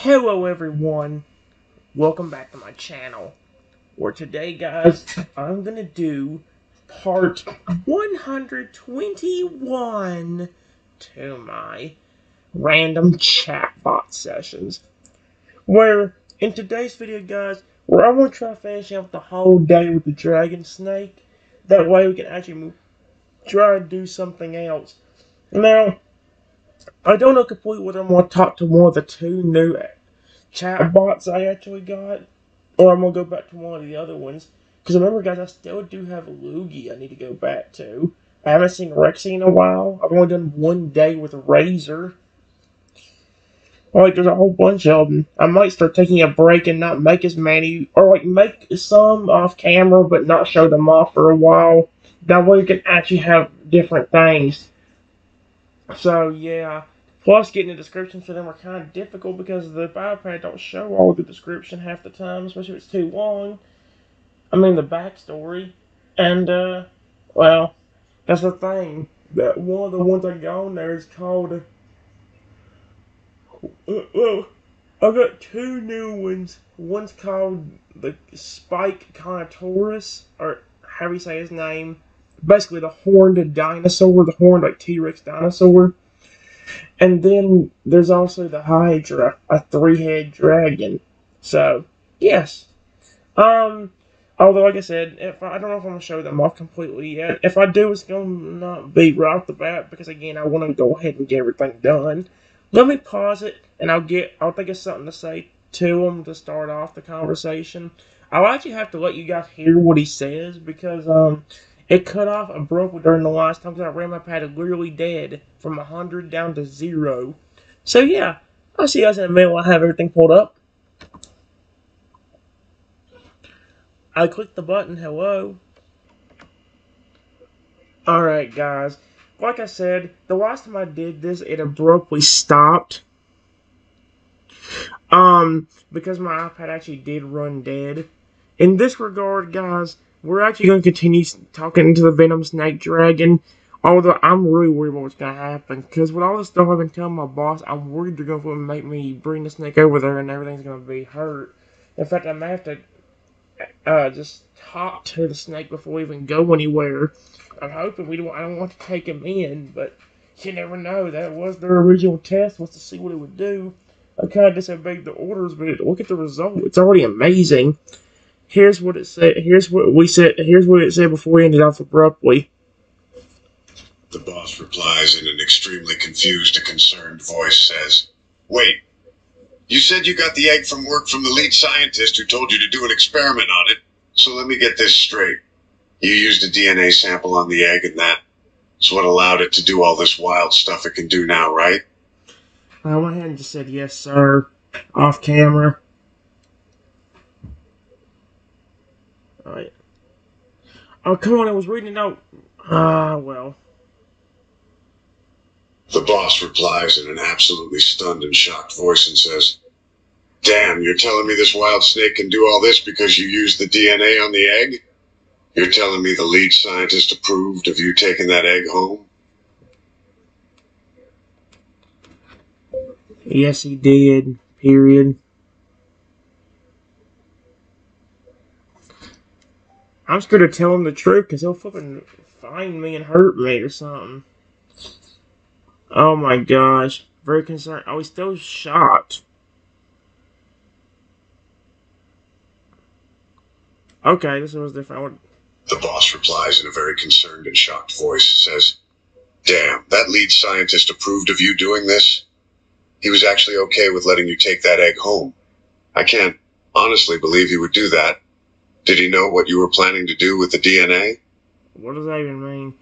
Hello everyone, welcome back to my channel, where today guys, I'm gonna do part 121 to my random chatbot sessions, where in today's video guys, where I want to try finishing out the whole day with the dragon snake, that way we can actually try to do something else. Now, I don't know completely whether I'm going to talk to one of the two new chatbots I actually got, or I'm gonna go back to one of the other ones. Because remember, guys, I still do have a Loogie I need to go back to. I haven't seen Rexy in a while. I've only done one day with Razor. Like, there's a whole bunch of them. I might start taking a break and not make as many, or like make some off camera, but not show them off for a while. That way, we can actually have different things. So yeah. Plus, getting the descriptions for them are kind of difficult because the iPad don't show all the description half the time, especially if it's too long. I mean, the backstory. And, well, that's the thing. That one of the ones I got on there is called. I've got two new ones. One's called the Spike Contourus, or however you say his name. Basically, the horned dinosaur, the horned, like, T-Rex dinosaur. And then there's also the Hydra, a three-head dragon. So, yes. Although, like I said, I don't know if I'm going to show them off completely yet. If I do, it's going to not be right off the bat, because again, I want to go ahead and get everything done. Let me pause it, and I'll think of something to say to them to start off the conversation. I'll actually have to let you guys hear what he says, because, it cut off abruptly during the last time, because I ran my pad literally dead from 100 down to 0. So, yeah, I'll see you guys in a minute when I have everything pulled up. I clicked the button, hello. Alright guys, like I said, the last time I did this, it abruptly stopped. Because my iPad actually did run dead. In this regard, guys, we're actually going to continue talking to the Venom Snake Dragon. Although, I'm really worried about what's going to happen. Because with all the stuff I've been telling my boss, I'm worried they're going to make me bring the snake over there and everything's going to be hurt. In fact, I may have to just talk to the snake before we even go anywhere. I'm hoping I don't want to take him in, but you never know. That was their original test, was to see what it would do. I kind of disobeyed the orders, but look at the result. It's already amazing. Here's what it said. Here's what it said before we ended off abruptly. The boss replies in an extremely confused and concerned voice, says, "Wait, you said you got the egg from work from the lead scientist who told you to do an experiment on it. So let me get this straight. You used a DNA sample on the egg, and that's what allowed it to do all this wild stuff it can do now, right?" I went ahead and just said, yes, sir, off camera. Alright. Oh, come on, I was reading it out. Well. The boss replies in an absolutely stunned and shocked voice and says, "Damn, you're telling me this wild snake can do all this because you used the DNA on the egg? You're telling me the lead scientist approved of you taking that egg home?" Yes, he did. Period. I'm scared to tell him the truth because he'll fucking find me and hurt me or something. Oh my gosh. Very concerned. Oh, he's still shocked. Okay, this was different. The boss replies in a very concerned and shocked voice, says, "Damn, that lead scientist approved of you doing this? He was actually okay with letting you take that egg home. I can't honestly believe he would do that. Did he know what you were planning to do with the DNA?" What does that even mean?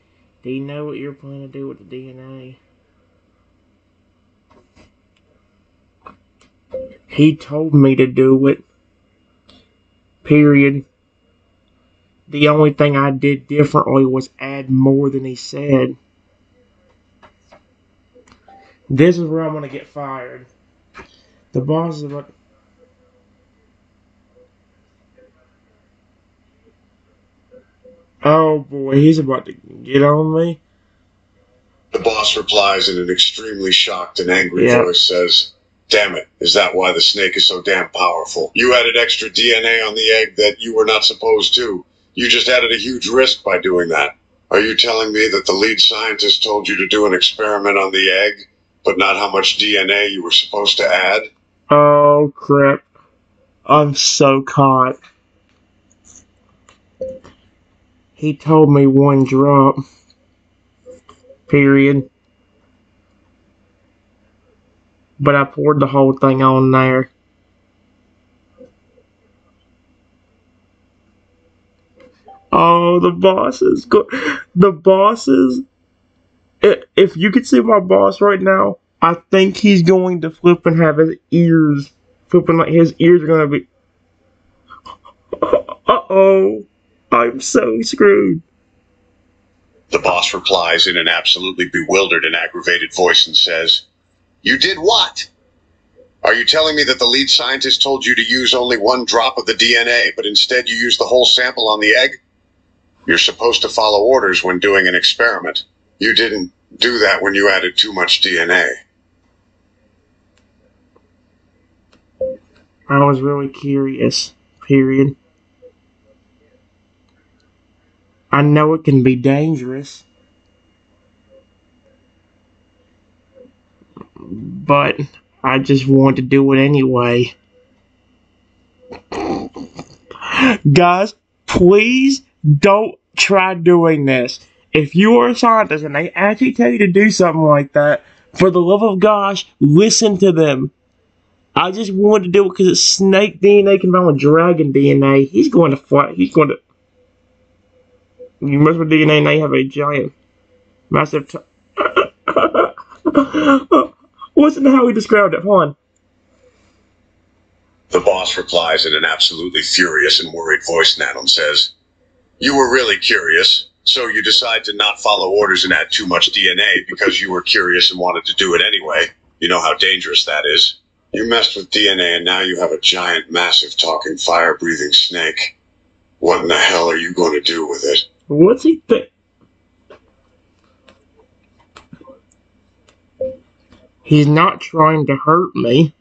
Do you know what you're planning to do with the DNA? He told me to do it. Period. The only thing I did differently was add more than he said. This is where I'm gonna get fired. The boss is about. Oh boy, he's about to get on me. The boss replies in an extremely shocked and angry voice, says, Damn it, is that why the snake is so damn powerful? You added extra DNA on the egg that you were not supposed to. You just added a huge risk by doing that. Are you telling me that the lead scientist told you to do an experiment on the egg, but not how much DNA you were supposed to add? Oh, crap. I'm so caught. He told me 1 drop. Period. But I poured the whole thing on there. Oh, the bosses. The bosses. If you could see my boss right now, I think he's going to flip and have his ears flipping, like his ears are going to be. Uh-oh. I'm so screwed. The boss replies in an absolutely bewildered and aggravated voice and says, "You did what? Are you telling me that the lead scientist told you to use only 1 drop of the DNA, but instead you used the whole sample on the egg? You're supposed to follow orders when doing an experiment. You didn't do that when you added too much DNA." I was really curious. Period. I know it can be dangerous, but I just want to do it anyway. Guys, please don't try doing this. If you are a scientist and they actually tell you to do something like that, for the love of gosh, listen to them. I just wanted to do it because it's snake DNA combined with dragon DNA. He's going to fight. He's going to. You mess with DNA and they have a giant, massive. Listen to how he described it. Hold on. The boss replies in an absolutely furious and worried voice now and says, "You were really curious, so you decide to not follow orders and add too much DNA because you were curious and wanted to do it anyway. You know how dangerous that is. You messed with DNA and now you have a giant, massive, talking, fire-breathing snake. What in the hell are you going to do with it?" What's he think? He's not trying to hurt me.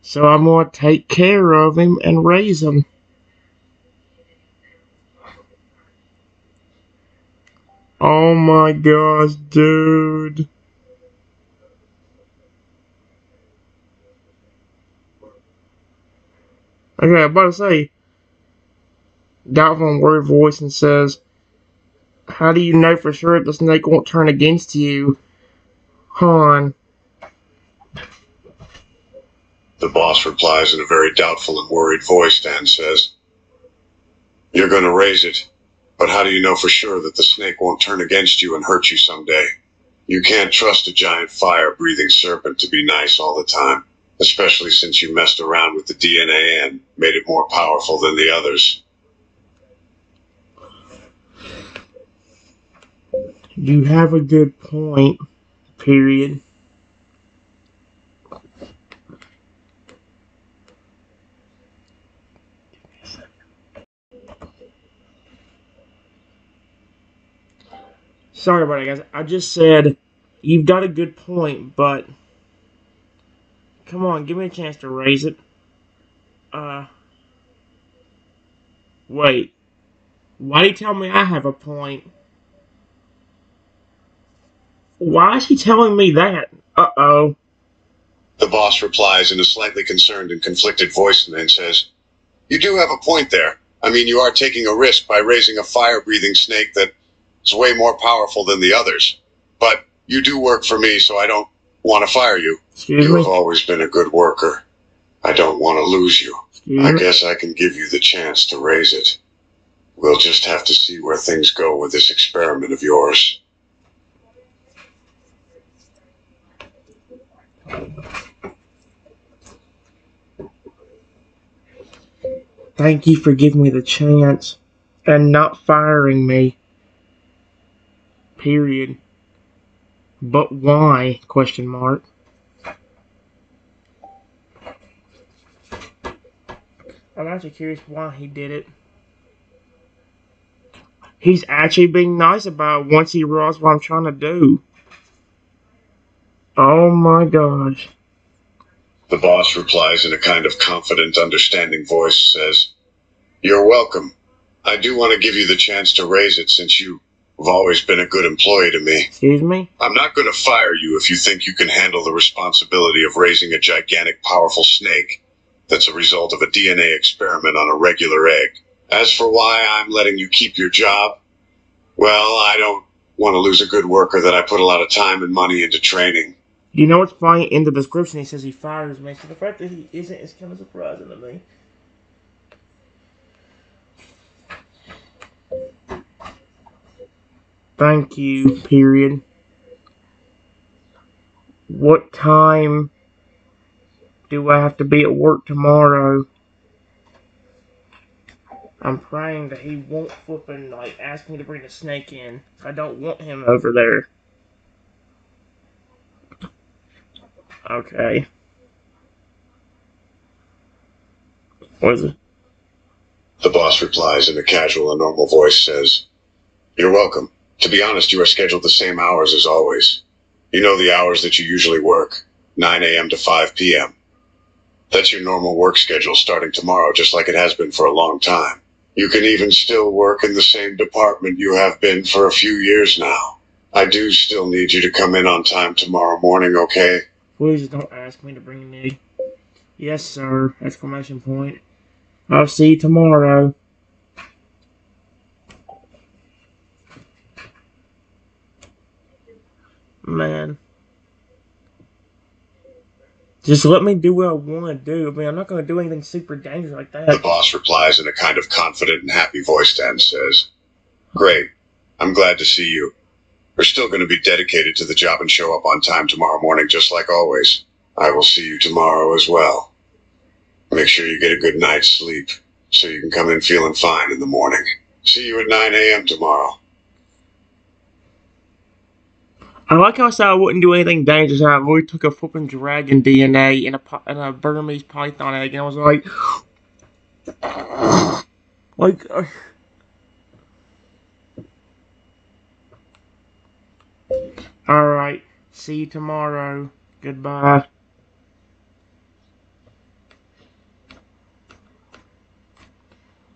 So I'm going to take care of him and raise him. Oh my gosh, dude. Okay, I'm about to say, doubtful and worried voice and says, "How do you know for sure the snake won't turn against you, Han?" The boss replies in a very doubtful and worried voice and says, "You're going to raise it, but how do you know for sure that the snake won't turn against you and hurt you someday? You can't trust a giant fire-breathing serpent to be nice all the time, especially since you messed around with the DNA and made it more powerful than the others." You have a good point, period. Sorry about it, guys. I just said, you've got a good point, but come on, give me a chance to raise it. Wait. Why do you tell me I have a point? Why is he telling me that? Uh-oh. The boss replies in a slightly concerned and conflicted voice and then says, "You do have a point there. I mean, you are taking a risk by raising a fire-breathing snake that is way more powerful than the others. But you do work for me, so I don't want to fire you. Excuse You me? have always been a good worker. I don't want to lose you. I guess I can give you the chance to raise it. We'll just have to see where things go with this experiment of yours." Thank you for giving me the chance and not firing me. Period. But why? Question mark. I'm actually curious why he did it. He's actually being nice about it once he realizes what I'm trying to do. Oh my gosh. The boss replies in a kind of confident, understanding voice, says, "You're welcome. I do want to give you the chance to raise it since you've always been a good employee to me. Excuse me? I'm not going to fire you if you think you can handle the responsibility of raising a gigantic, powerful snake that's a result of a DNA experiment on a regular egg. As for why I'm letting you keep your job, well, I don't want to lose a good worker that I put a lot of time and money into training." You know what's funny? In the description, he says he fires me. So the fact that he isn't is kind of surprising to me. Thank you, period. What time do I have to be at work tomorrow? I'm praying that he won't flippin' like ask me to bring the snake in. I don't want him over there. Okay. What is it? The boss replies in a casual and normal voice, says, "You're welcome. To be honest, you are scheduled the same hours as always. You know the hours that you usually work, 9 a.m. to 5 p.m. That's your normal work schedule starting tomorrow, just like it has been for a long time. You can even still work in the same department you have been for a few years now. I do still need you to come in on time tomorrow morning, okay?" Please don't ask me to bring an egg. Yes, sir. Exclamation point. I'll see you tomorrow. Man. Just let me do what I want to do. I mean, I'm not going to do anything super dangerous like that. The boss replies in a kind of confident and happy voice and says, "Great. I'm glad to see you. We're still going to be dedicated to the job and show up on time tomorrow morning, just like always. I will see you tomorrow as well. Make sure you get a good night's sleep so you can come in feeling fine in the morning. See you at 9 a.m. tomorrow." I like how I said I wouldn't do anything dangerous. And I really took a flipping dragon DNA and a Burmese python egg, and I was like, like, all right, see you tomorrow. Goodbye.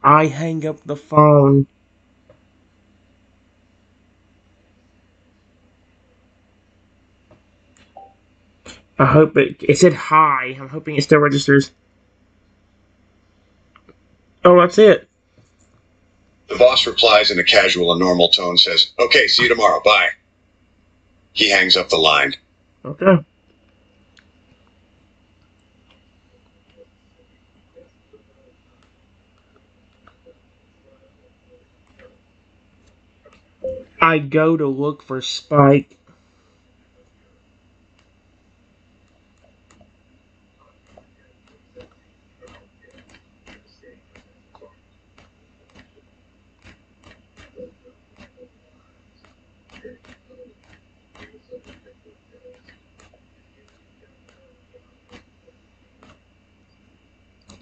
I hang up the phone. I hope it said hi. I'm hoping it still registers. Oh, that's it. The boss replies in a casual and normal tone, says, "Okay, see you tomorrow. Bye." He hangs up the line. Okay. I go to look for Spike.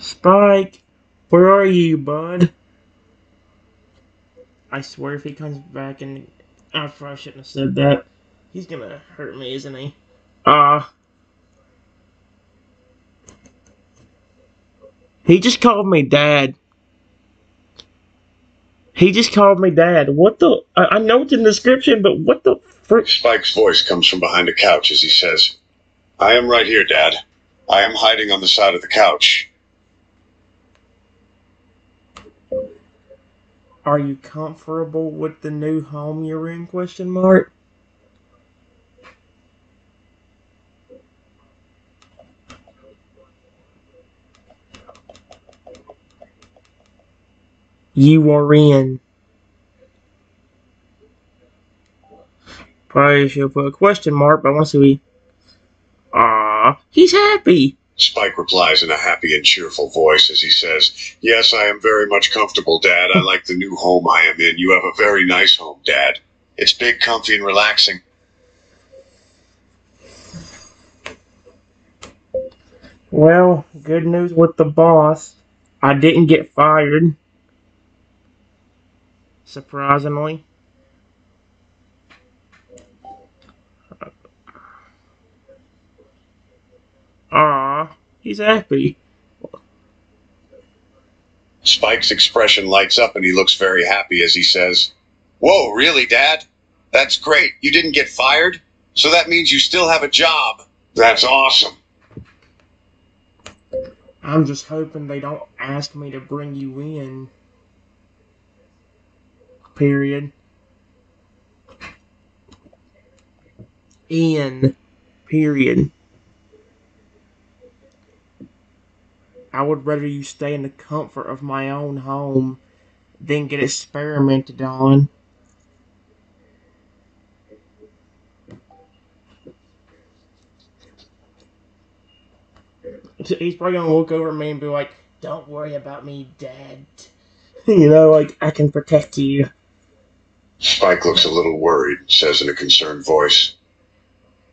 Spike, where are you, bud? I swear if he comes back and... I probably shouldn't have said that. He's gonna hurt me, isn't he? He just called me dad. He just called me dad. What the... I know it's in the description, but what the frick? Spike's voice comes from behind a couch as he says, "I am right here, Dad. I am hiding on the side of the couch." Are you comfortable with the new home you're in, question mark? You are in. Probably should put a question mark, but I want to see. He's happy. Spike replies in a happy and cheerful voice as he says, "Yes, I am very much comfortable, Dad. I like the new home I am in. You have a very nice home, Dad. It's big, comfy, and relaxing." Well, good news with the boss. I didn't get fired. Surprisingly. He's happy. Spike's expression lights up and he looks very happy as he says, "Whoa, really, Dad? That's great. You didn't get fired? So that means you still have a job. That's awesome." I'm just hoping they don't ask me to bring you in. Period. In. Period. I would rather you stay in the comfort of my own home than get experimented on. He's probably gonna look over at me and be like, "Don't worry about me, Dad. You know, like, I can protect you." Spike looks a little worried, says in a concerned voice,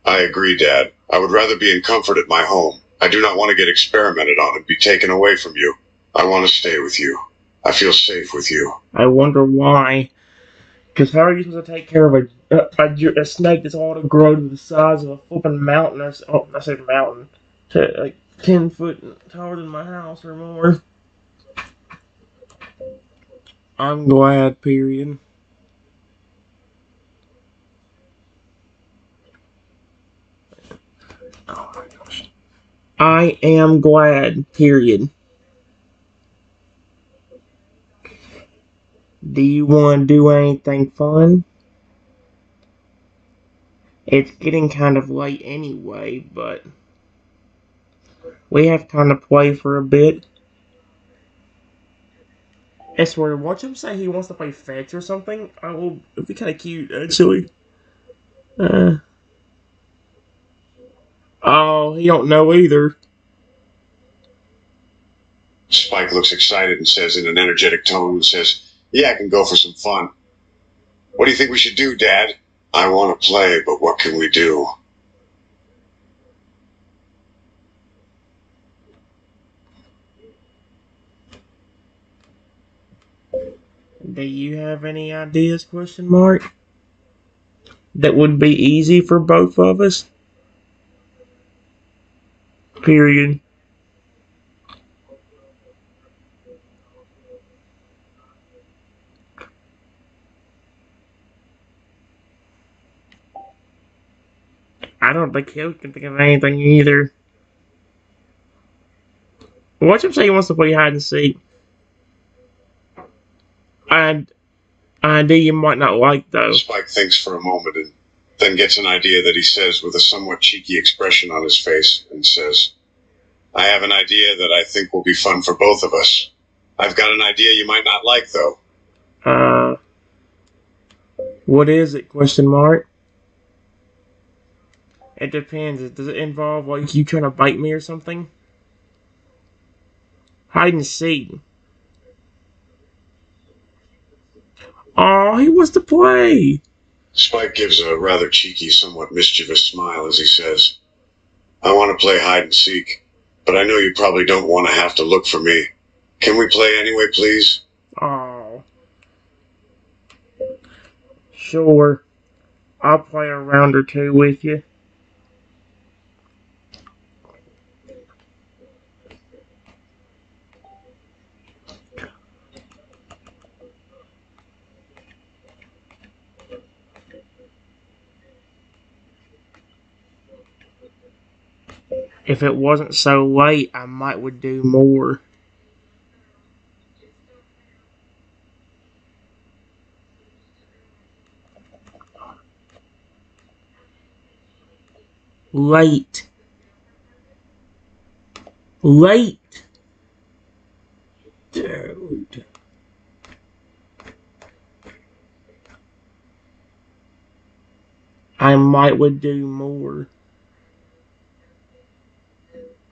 "I agree, Dad. I would rather be in comfort at my home. I do not want to get experimented on and be taken away from you. I want to stay with you. I feel safe with you." I wonder why. Because how are you supposed to take care of a snake that's all to grow to the size of a flipping mountain? I said mountain. To like 10 foot taller than my house or more. I'm glad, period. Oh my gosh. I am glad, period. Do you want to do anything fun? It's getting kind of late anyway, but we have time to play for a bit. I swear, watch him say he wants to play fetch or something. It'd be kind of cute, actually. Oh, he don't know either. Spike looks excited and says in an energetic tone, "Yeah, I can go for some fun." "What do you think we should do, Dad?" "I want to play, but what can we do?" Do you have any ideas, question mark? That would be easy for both of us? Period. I don't think he can think of anything either. Watch him say he wants to play hide and seek. An idea you might not like, though. Spike thinks for a moment and then gets an idea that he says with a somewhat cheeky expression on his face and says, "I have an idea that I think will be fun for both of us. I've got an idea you might not like, though." What is it, question mark? It depends. Does it involve, like, you trying to bite me or something? Hide and seek. Aw, he wants to play. Spike gives a rather cheeky, somewhat mischievous smile as he says, "I want to play hide and seek, but I know you probably don't want to have to look for me. Can we play anyway, please?" Oh. Sure. I'll play a round or two with you. If it wasn't so late, I might would do more. Late. Late. Dude. I might would do more.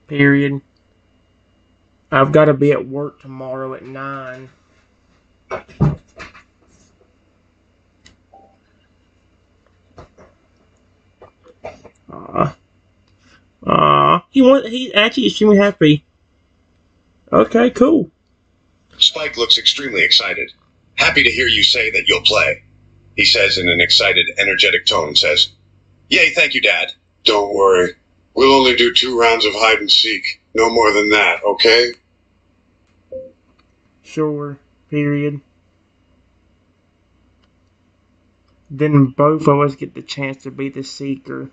Period. I've got to be at work tomorrow at 9. He actually extremely happy. Okay, cool. Spike looks extremely excited. "Happy to hear you say that you'll play," he says in an excited, energetic tone and says, "Yay, thank you, Dad." "Don't worry. We'll only do 2 rounds of hide and seek. No more than that, okay? Sure. Period. Then both of us get the chance to be the seeker.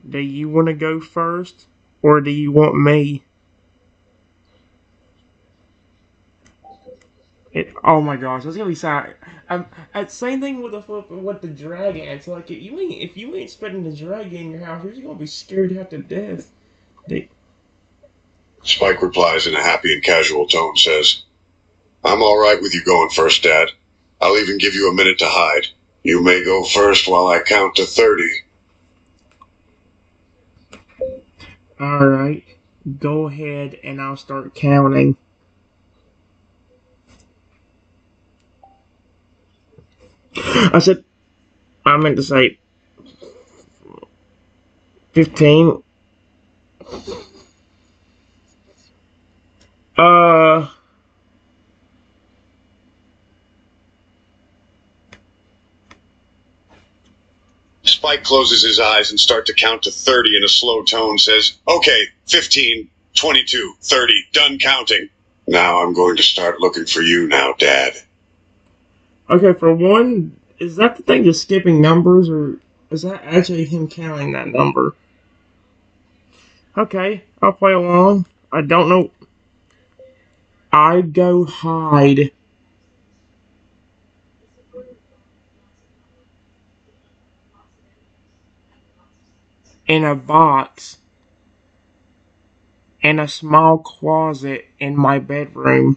Do you want to go first? Or do you want me? Oh my gosh, that's gonna be sad. Same thing with the dragon. It's like if you ain't spending the dragon in your house, you're just gonna be scared half to death. Spike replies in a happy and casual tone, says, I'm all right with you going first, Dad. I'll even give you a minute to hide. You may go first while I count to 30. Alright, go ahead and I'll start counting. I meant to say 15. Uh, Spike closes his eyes and starts to count to 30 in a slow tone, says, okay, 15, 22, 30, done counting. Now I'm going to start looking for you now, Dad. okay, for one, is that the thing just skipping numbers, or is that actually him counting that number? Okay, I'll play along. I don't know. I go hide in a box in a small closet in my bedroom.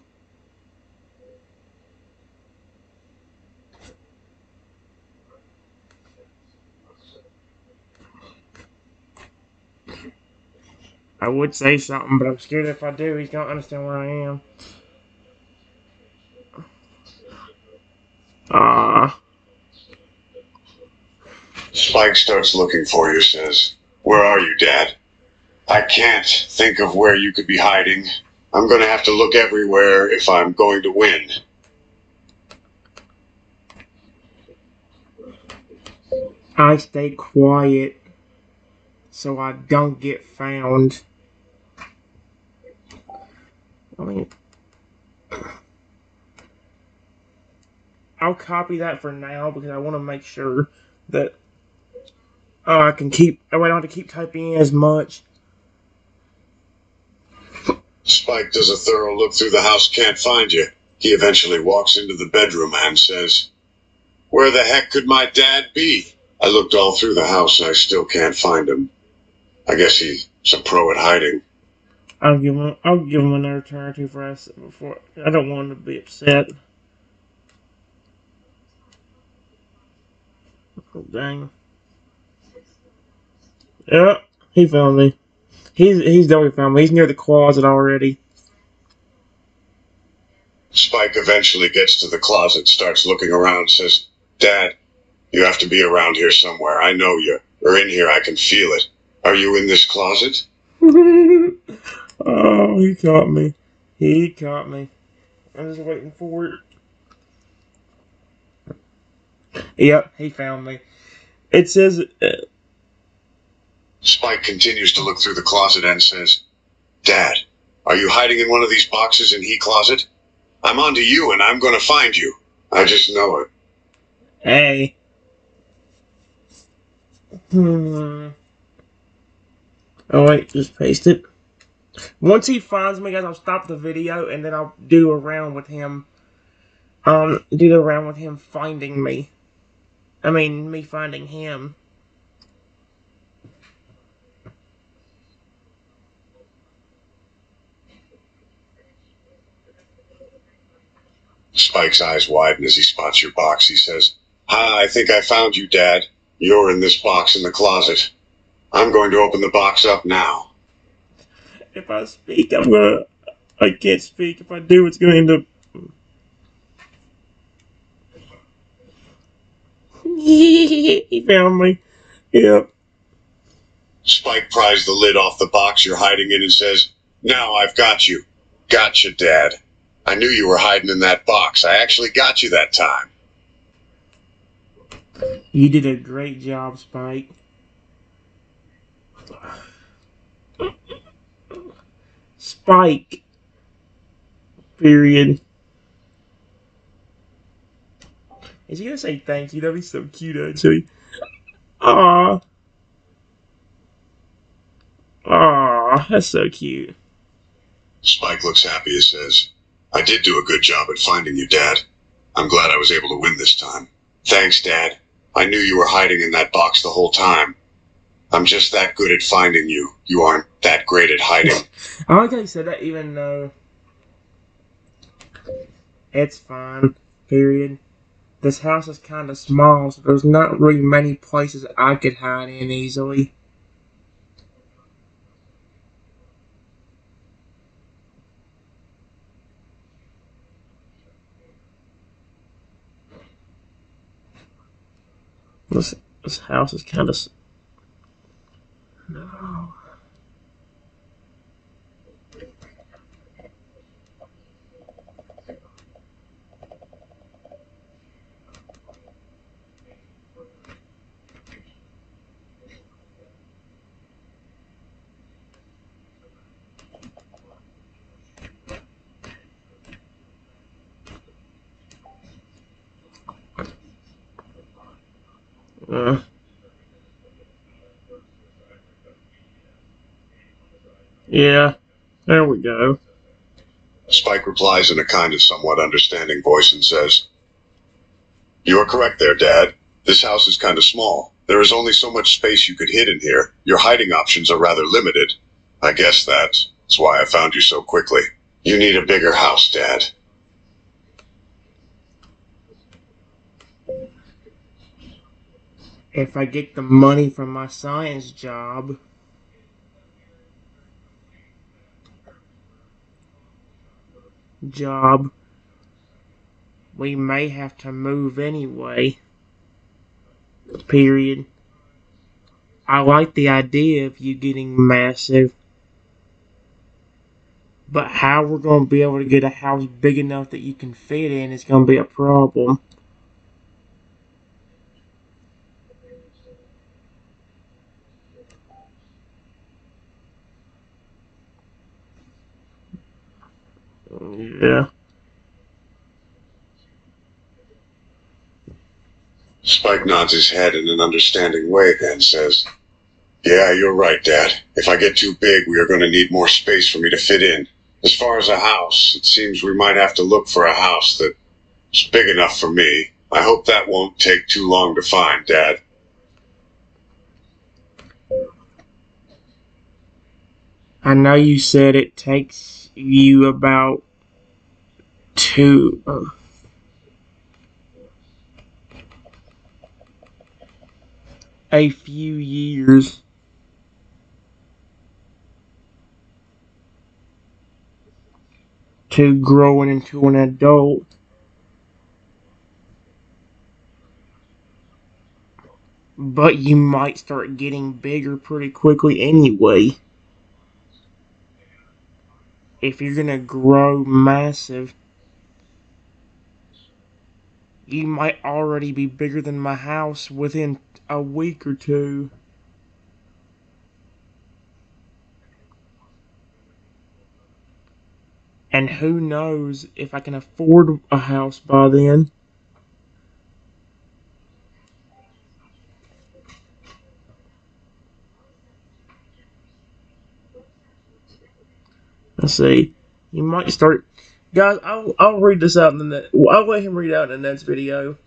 I would say something, but I'm scared if I do, he's gonna understand where I am. Spike starts looking for you, says, where are you, Dad? I can't think of where you could be hiding. I'm going to have to look everywhere if I'm going to win. I stay quiet so I don't get found. I mean, I'll copy that for now because I want to make sure that I can keep. I don't have to keep typing in as much. Spike does a thorough look through the house, can't find you. He eventually walks into the bedroom and says, where the heck could my dad be? I looked all through the house and I still can't find him. I guess he's a pro at hiding. I'll give him another turn or two before. I don't want him to be upset. Oh, dang. Yeah, he found me. He's definitely found me. He's near the closet already. Spike eventually gets to the closet, starts looking around, says, Dad, you have to be around here somewhere. I know you. Or in here, I can feel it. Are you in this closet? Oh, he caught me. He caught me. I'm just waiting for it. Yep, he found me. It says... Spike continues to look through the closet and says, Dad, are you hiding in one of these boxes in he closet? I'm onto you and I'm going to find you. I just know it. Hey. Oh wait, just paste it. Once he finds me, guys, I'll stop the video and then I'll do a round with him. Do the round with him finding me. I mean, me finding him. Spike's eyes widen as he spots your box. He says, I think I found you, Dad. You're in this box in the closet. I'm going to open the box up now. If I speak, I can't speak. If I do, it's gonna end up... He found me. Yep. Spike pries the lid off the box you're hiding in and says, now I've got you. Gotcha, Dad. I knew you were hiding in that box. I actually got you that time. You did a great job, Spike. Spike. Period. Is he gonna say thank you? That'd be so cute, actually. Aww. Aww, that's so cute. Spike looks happy and says, I did do a good job at finding you, Dad. I'm glad I was able to win this time. Thanks, Dad. I knew you were hiding in that box the whole time. I'm just that good at finding you. You aren't that great at hiding. I like how you said that, even though it's fine. Period. This house is kind of small, so there's not really many places I could hide in easily. This house is kind of... No. Yeah, there we go. Spike replies in a kind of somewhat understanding voice and says, You are correct there, Dad. This house is kind of small. There is only so much space you could hid in here. Your hiding options are rather limited. I guess that's why I found you so quickly. You need a bigger house, Dad. If I get the money from my science job... we may have to move anyway. Period. I like the idea of you getting massive, but how we're going to be able to get a house big enough that you can fit in is going to be a problem. Yeah. Spike nods his head in an understanding way, then says, Yeah, you're right, Dad. If I get too big, we are going to need more space for me to fit in. As far as a house, it seems we might have to look for a house that's big enough for me. I hope that won't take too long to find, Dad. I know you said it takes you about a few years to growing into an adult. But you might start getting bigger pretty quickly anyway. If you're gonna grow massive, you might already be bigger than my house within a week or two. And who knows if I can afford a house by then. Let's see. You might start... Guys, I'll read this out in the... I'll let him read out in the next video.